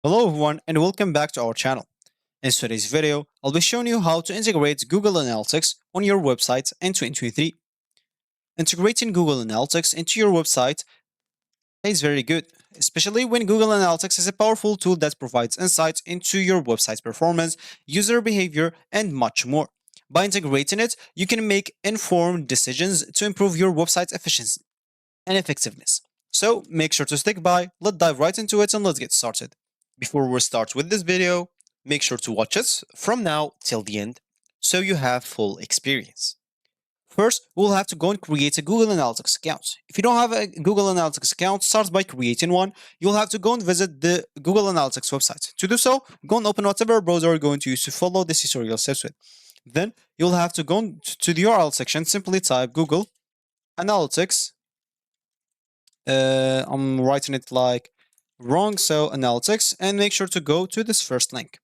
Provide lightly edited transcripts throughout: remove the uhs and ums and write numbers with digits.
Hello everyone and welcome back to our channel. In today's video, I'll be showing you how to integrate Google Analytics on your website in 2023. Integrating Google Analytics into your website is very good, especially when Google Analytics is a powerful tool that provides insights into your website's performance, user behavior, and much more. By integrating it, you can make informed decisions to improve your website's efficiency and effectiveness. So make sure to stick by, let's dive right into it and let's get started. Before we start with this video, make sure to watch it from now till the end so you have full experience. First, we'll have to go and create a Google Analytics account. If you don't have a Google Analytics account, start by creating one. You'll have to go and visit the Google Analytics website. To do so, go and open whatever browser you're going to use to follow this tutorial steps with. Then, you'll have to go to the URL section, simply type Google Analytics. I'm writing it like wrong, so Analytics, and make sure to go to this first link.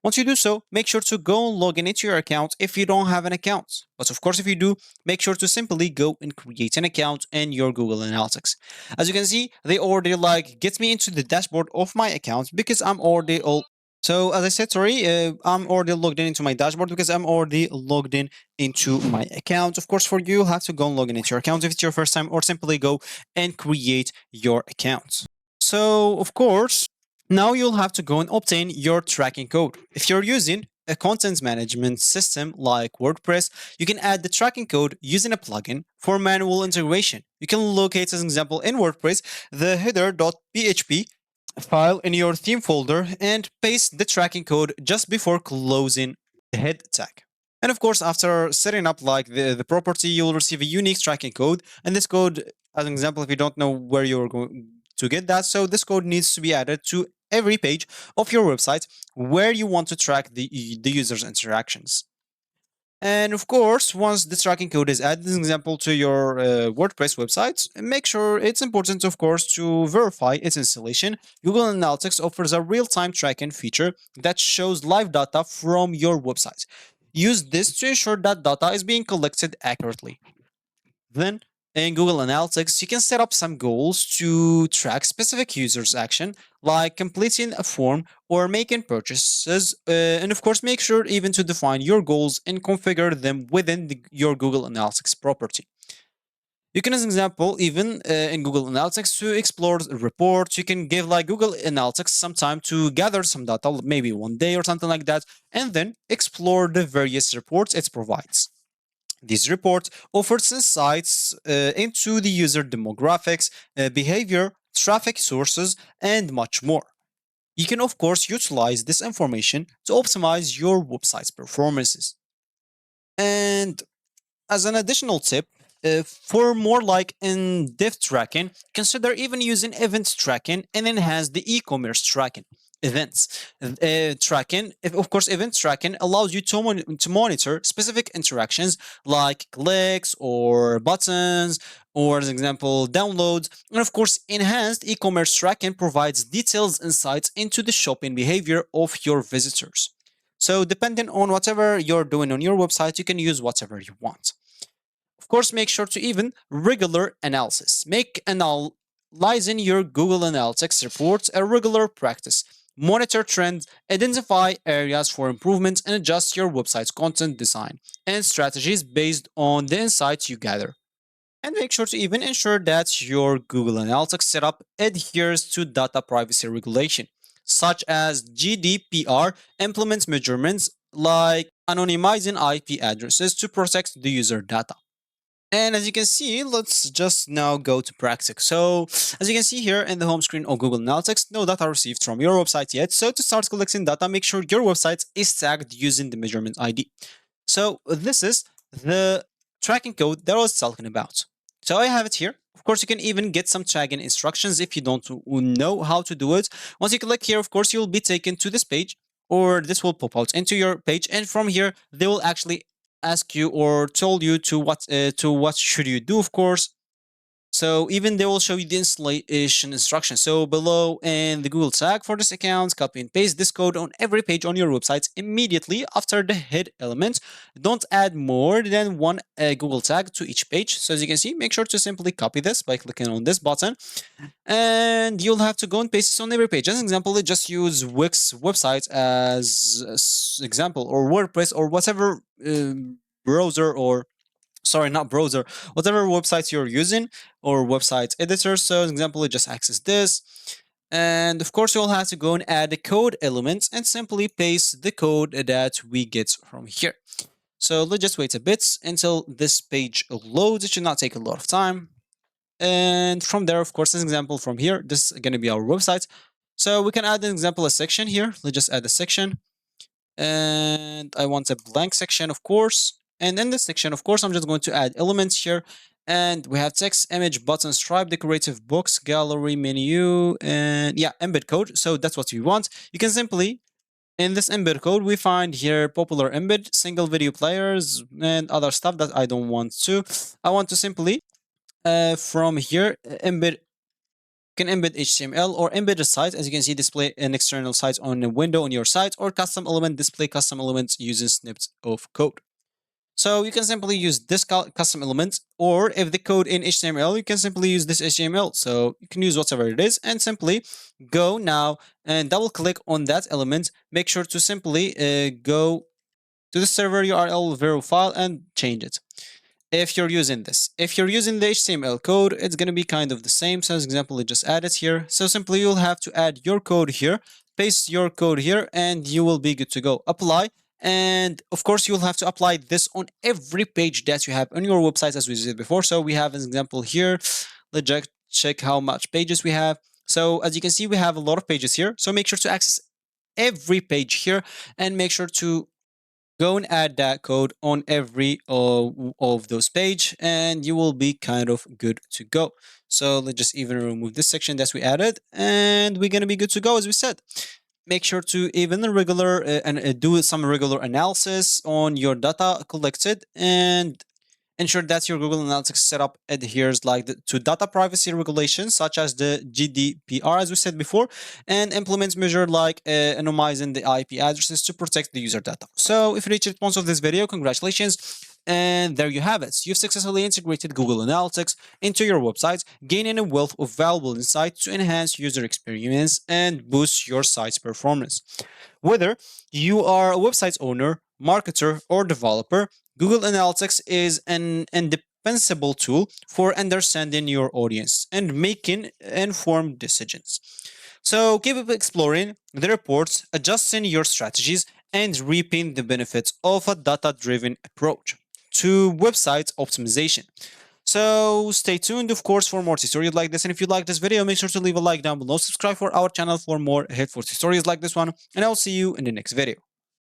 Once you do so, make sure to go and log in into your account if you don't have an account. But of course, if you do, make sure to simply go and create an account in your Google Analytics. As you can see, they already get me into the dashboard of my account because I'm already all. So as I said, sorry, I'm already logged in into my dashboard because I'm already logged in into my account. Of course, for you, you'll have to go and log in into your account if it's your first time, or simply go and create your account. So of course, now you'll have to go and obtain your tracking code. If you're using a content management system like WordPress, you can add the tracking code using a plugin for manual integration. You can locate, as an example, in WordPress, the header.php file in your theme folder and paste the tracking code just before closing the head tag. And of course, after setting up the property, you'll receive a unique tracking code. And this code, as an example, if you don't know where you're going to get that, so this code needs to be added to every page of your website where you want to track the user's interactions. And of course, once the tracking code is added, as an example, to your WordPress website, make sure it's important, of course, to verify its installation. Google Analytics offers a real-time tracking feature that shows live data from your website. Use this to ensure that data is being collected accurately. Then, in Google Analytics, you can set up some goals to track specific users' action, like completing a form or making purchases. And of course, make sure even to define your goals and configure them within your Google Analytics property. You can, as an example, even in Google Analytics, to explore reports, you can give Google Analytics some time to gather some data, maybe one day or something like that, and then explore the various reports it provides. These reports offers insights into the user demographics, behavior, traffic sources, and much more. You can, of course, utilize this information to optimize your website's performances. And as an additional tip, for more in-depth tracking, consider even using event tracking and enhance the e-commerce tracking. Events tracking, of course, event tracking allows you to monitor specific interactions like clicks or buttons, or as an example, downloads. And of course, enhanced e-commerce tracking provides detailed insights into the shopping behavior of your visitors. So depending on whatever you're doing on your website, you can use whatever you want. Of course, make sure to even regular analysis. Make analyzing your Google Analytics reports a regular practice. Monitor trends, identify areas for improvement, and adjust your website's content design and strategies based on the insights you gather. And make sure to even ensure that your Google Analytics setup adheres to data privacy regulation, such as GDPR implements measurements like anonymizing IP addresses to protect the user data. And as you can see, let's just now go to practice. So as you can see here in the home screen of Google Analytics, no data received from your website yet. So to start collecting data, make sure your website is tagged using the measurement ID. So this is the tracking code that I was talking about. So I have it here. Of course, you can even get some tagging instructions if you don't know how to do it. Once you click here, of course, you'll be taken to this page, or this will pop out into your page. And from here, they will actually ask you or told you to what should you do, of course. So even they will show you the installation instructions. So below in the Google tag for this account, copy and paste this code on every page on your website immediately after the head element. Don't add more than one Google tag to each page. So as you can see, make sure to simply copy this by clicking on this button, and you'll have to go and paste this on every page. As an example, let's just use Wix website as example, or WordPress, or whatever browser, or sorry, not browser, whatever websites you're using or website editor. So as an example, just access this. And of course, you'll have to go and add the code elements and simply paste the code that we get from here. So let's just wait a bit until this page loads. It should not take a lot of time. And from there, of course, as an example from here, this is going to be our website. So we can add an example, a section here. Let's just add a section. And I want a blank section, of course. And in this section, of course, I'm just going to add elements here. And we have text, image, button, stripe, decorative box, gallery, menu, and yeah, embed code. So that's what we want. You can simply, in this embed code, we find here popular embed, single video players, and other stuff that I don't want to. I want to simply, from here, embed, can embed HTML or embed a site. As you can see, display an external site on a window on your site, or custom element, display custom elements using snippets of code. So you can simply use this custom element, or if the code in HTML, you can simply use this HTML. So you can use whatever it is and simply go now and double click on that element. Make sure to simply go to the server URL ver file and change it. If you're using this, if you're using the HTML code, it's going to be kind of the same. So as an example, just add it here. So simply you'll have to add your code here, paste your code here, and you will be good to go. Apply. And of course, you'll have to apply this on every page that you have on your website, as we did before. So we have an example here. Let's just check how much pages we have. So as you can see, we have a lot of pages here. So make sure to access every page here and make sure to go and add that code on every of those page, and you will be kind of good to go. So let's just even remove this section that we added, and we're going to be good to go, as we said. Make sure to even regular and do some regular analysis on your data collected, and ensure that your Google Analytics setup adheres to data privacy regulations such as the GDPR, as we said before, and implements measures like anonymizing the IP addresses to protect the user data. So if you reached the point of this video, congratulations. And there you have it. You've successfully integrated Google Analytics into your website, gaining a wealth of valuable insights to enhance user experience and boost your site's performance. Whether you are a website owner, marketer, or developer, Google Analytics is an indispensable tool for understanding your audience and making informed decisions. So keep exploring the reports, adjusting your strategies, and reaping the benefits of a data-driven approach to website optimization. So stay tuned, of course, for more tutorials like this. And if you like this video, make sure to leave a like down below, subscribe for our channel for more helpful tutorials like this one, and I'll see you in the next video.